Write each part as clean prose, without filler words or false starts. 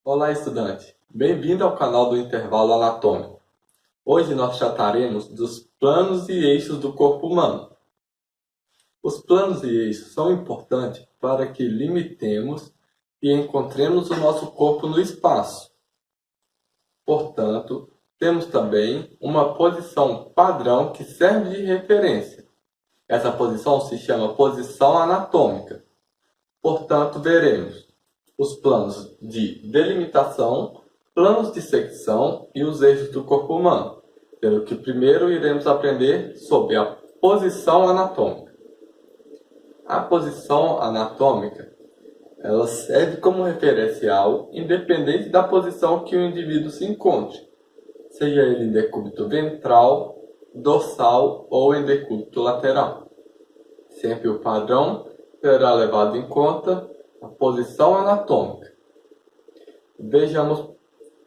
Olá, estudante! Bem-vindo ao canal do Intervalo Anatômico. Hoje nós trataremos dos planos e eixos do corpo humano. Os planos e eixos são importantes para que limitemos e encontremos o nosso corpo no espaço. Portanto, temos também uma posição padrão que serve de referência. Essa posição se chama posição anatômica. Portanto, veremos os planos de delimitação, planos de secção e os eixos do corpo humano, sendo que primeiro iremos aprender sobre a posição anatômica. A posição anatômica ela serve como referencial independente da posição que o indivíduo se encontre, seja ele em decúbito ventral, dorsal ou em decúbito lateral. Sempre o padrão será levado em conta a posição anatômica. Vejamos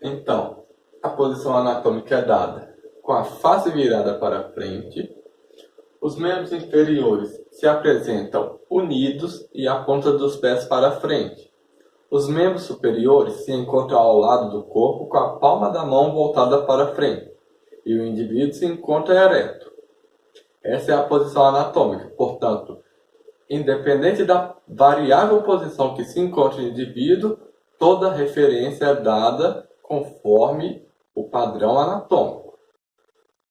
então, a posição anatômica é dada com a face virada para frente, os membros inferiores se apresentam unidos e a ponta dos pés para frente. Os membros superiores se encontram ao lado do corpo com a palma da mão voltada para frente e o indivíduo se encontra ereto. Essa é a posição anatômica, portanto, independente da variável posição que se encontra o indivíduo, toda referência é dada conforme o padrão anatômico.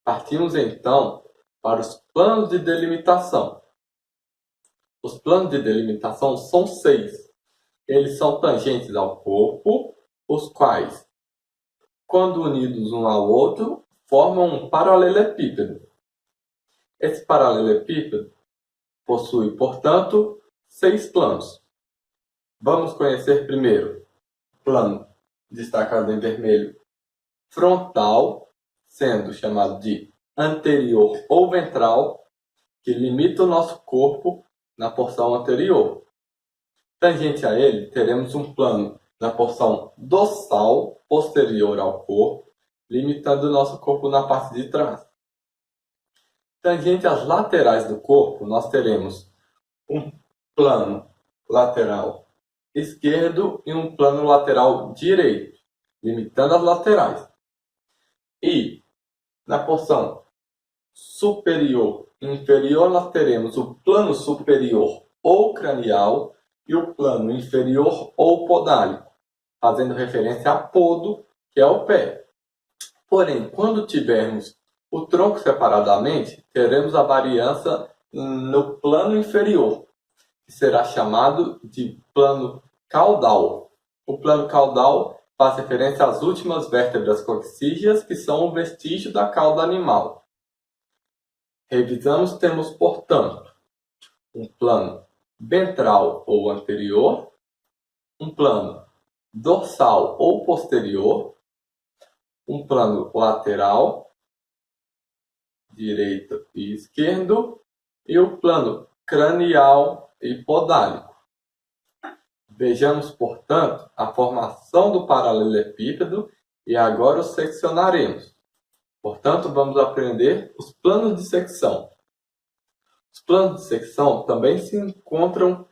Partimos então para os planos de delimitação. Os planos de delimitação são 6. Eles são tangentes ao corpo, os quais, quando unidos um ao outro, formam um paralelepípedo. Esse paralelepípedo possui, portanto, 6 planos. Vamos conhecer primeiro o plano destacado em vermelho frontal, sendo chamado de anterior ou ventral, que limita o nosso corpo na porção anterior. Tangente a ele, teremos um plano na porção dorsal, posterior ao corpo, limitando o nosso corpo na parte de trás. Tangente às laterais do corpo, nós teremos um plano lateral esquerdo e um plano lateral direito, limitando as laterais. E na porção superior e inferior nós teremos o plano superior ou cranial e o plano inferior ou podálico, fazendo referência a podo, que é o pé. Porém, quando tivermos o tronco separadamente, teremos a variância no plano inferior, que será chamado de plano caudal. O plano caudal faz referência às últimas vértebras coxígeas, que são o vestígio da cauda animal. Revisamos, temos, portanto, um plano ventral ou anterior, um plano dorsal ou posterior, um plano lateral, direito e esquerdo, e o plano cranial e podálico. Vejamos, portanto, a formação do paralelepípedo e agora o seccionaremos. Portanto, vamos aprender os planos de secção. Os planos de secção também se encontram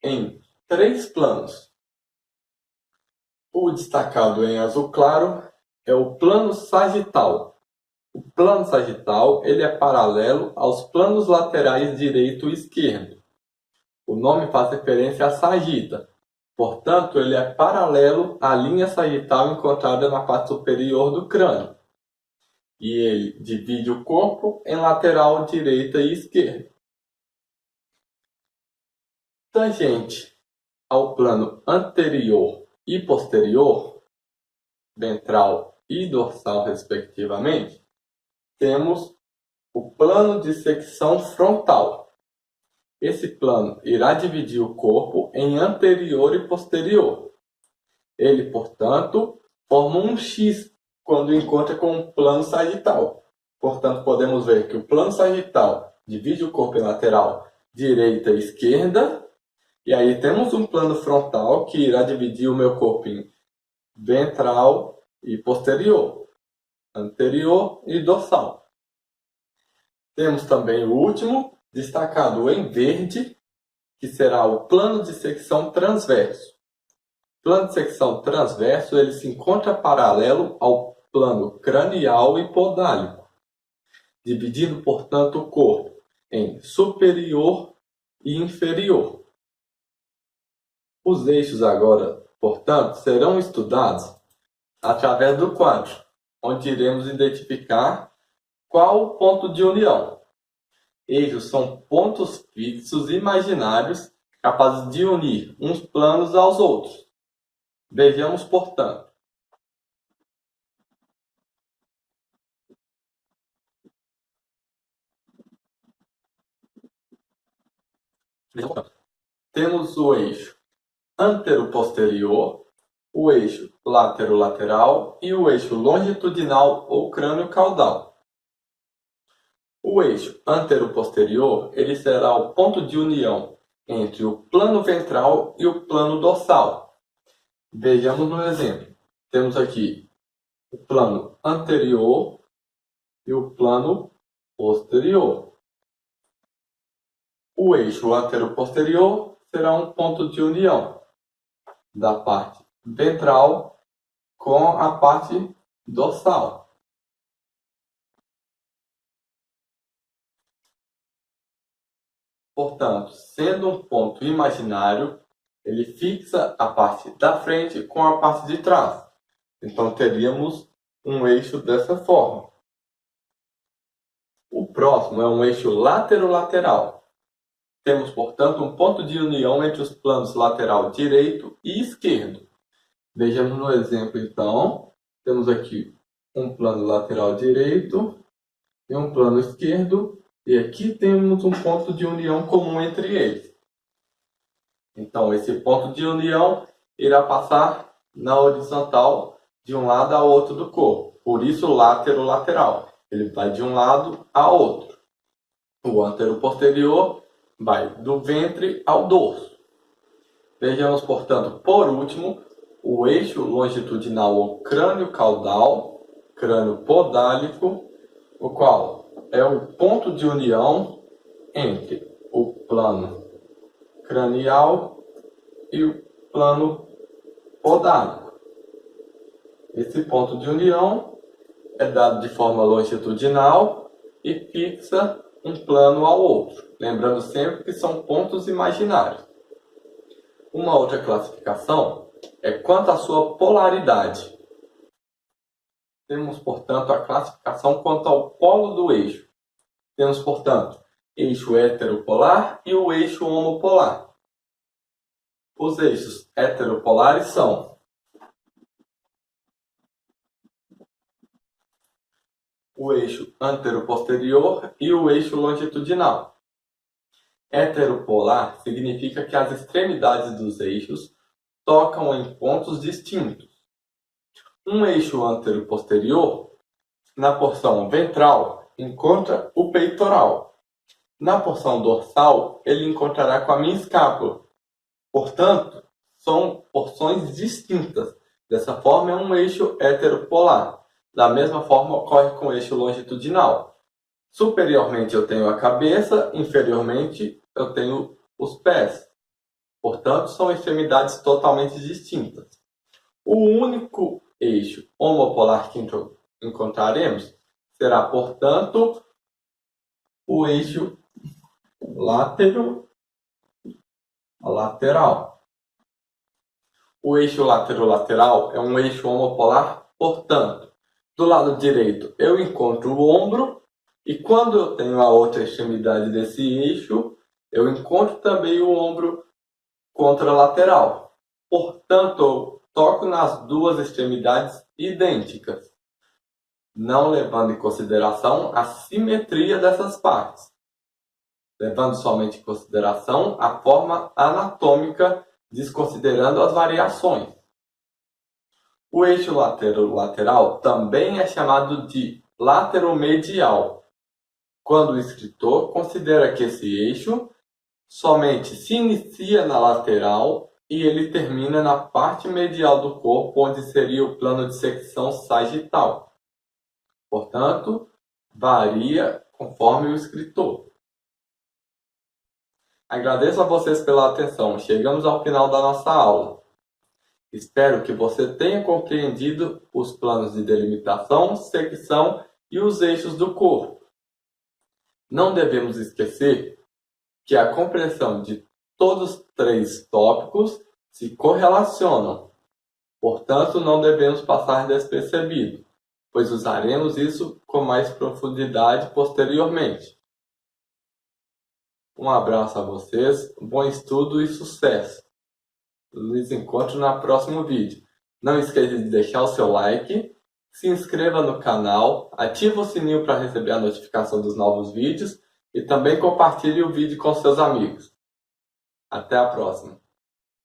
em 3 planos. O destacado em azul claro é o plano sagital. O plano sagital ele é paralelo aos planos laterais direito e esquerdo. O nome faz referência à sagita. Portanto, ele é paralelo à linha sagital encontrada na parte superior do crânio. E ele divide o corpo em lateral direita e esquerda. Tangente ao plano anterior e posterior, ventral e dorsal respectivamente, temos o plano de secção frontal. Esse plano irá dividir o corpo em anterior e posterior. Ele, portanto, forma um X quando encontra com o plano sagital. Portanto, podemos ver que o plano sagital divide o corpo em lateral direita e esquerda. E aí temos um plano frontal que irá dividir o meu corpo em ventral e posterior, anterior e dorsal. Temos também o último, destacado em verde, que será o plano de secção transverso. Plano de secção transverso, ele se encontra paralelo ao plano cranial e podálico, dividindo, portanto, o corpo em superior e inferior. Os eixos agora, portanto, serão estudados através do quadro, onde iremos identificar qual o ponto de união. Eixos são pontos fixos imaginários capazes de unir uns planos aos outros. Vejamos, portanto. Temos o eixo antero-posterior, o eixo látero-lateral e o eixo longitudinal ou crânio-caudal. O eixo antero-posterior, ele será o ponto de união entre o plano ventral e o plano dorsal. Vejamos no exemplo. Temos aqui o plano anterior e o plano posterior. O eixo antero-posterior será um ponto de união da parte ventral com a parte dorsal. Portanto, sendo um ponto imaginário, ele fixa a parte da frente com a parte de trás. Então, teríamos um eixo dessa forma. O próximo é um eixo látero-lateral. Temos, portanto, um ponto de união entre os planos lateral direito e esquerdo. Vejamos no exemplo, então. Temos aqui um plano lateral direito e um plano esquerdo. E aqui temos um ponto de união comum entre eles. Então, esse ponto de união irá passar na horizontal de um lado ao outro do corpo. Por isso, látero-lateral. Ele vai de um lado ao outro. O antero-posterior vai do ventre ao dorso. Vejamos, portanto, por último, o eixo longitudinal ou crânio-caudal, crânio-podálico, o qual é o ponto de união entre o plano cranial e o plano podálico. Esse ponto de união é dado de forma longitudinal e fixa um plano ao outro, lembrando sempre que são pontos imaginários. Uma outra classificação é quanto à sua polaridade. Temos, portanto, a classificação quanto ao polo do eixo. Temos, portanto, eixo heteropolar e o eixo homopolar. Os eixos heteropolares são o eixo antero-posterior e o eixo longitudinal. Heteropolar significa que as extremidades dos eixos tocam em pontos distintos. Um eixo antero-posterior, na porção ventral, encontra o peitoral. Na porção dorsal, ele encontrará com a minha escápula. Portanto, são porções distintas. Dessa forma, é um eixo heteropolar. Da mesma forma, ocorre com o eixo longitudinal. Superiormente, eu tenho a cabeça, inferiormente, eu tenho os pés. Portanto, são extremidades totalmente distintas. O único eixo homopolar que encontraremos será, portanto, o eixo lateral. O eixo lateral é um eixo homopolar, portanto, do lado direito eu encontro o ombro e quando eu tenho a outra extremidade desse eixo, eu encontro também o ombro contralateral. Portanto, eu toco nas duas extremidades idênticas, não levando em consideração a simetria dessas partes, levando somente em consideração a forma anatômica, desconsiderando as variações. O eixo lateral também é chamado de lateromedial, quando o escritor considera que esse eixo somente se inicia na lateral e ele termina na parte medial do corpo, onde seria o plano de secção sagital. Portanto, varia conforme o escritor. Agradeço a vocês pela atenção. Chegamos ao final da nossa aula. Espero que você tenha compreendido os planos de delimitação, secção e os eixos do corpo. Não devemos esquecer que a compreensão de todos os três tópicos se correlacionam. Portanto, não devemos passar despercebido, pois usaremos isso com mais profundidade posteriormente. Um abraço a vocês, bom estudo e sucesso! Nos encontro no próximo vídeo. Não esqueça de deixar o seu like, se inscreva no canal, ative o sininho para receber a notificação dos novos vídeos e também compartilhe o vídeo com seus amigos. Até a próxima!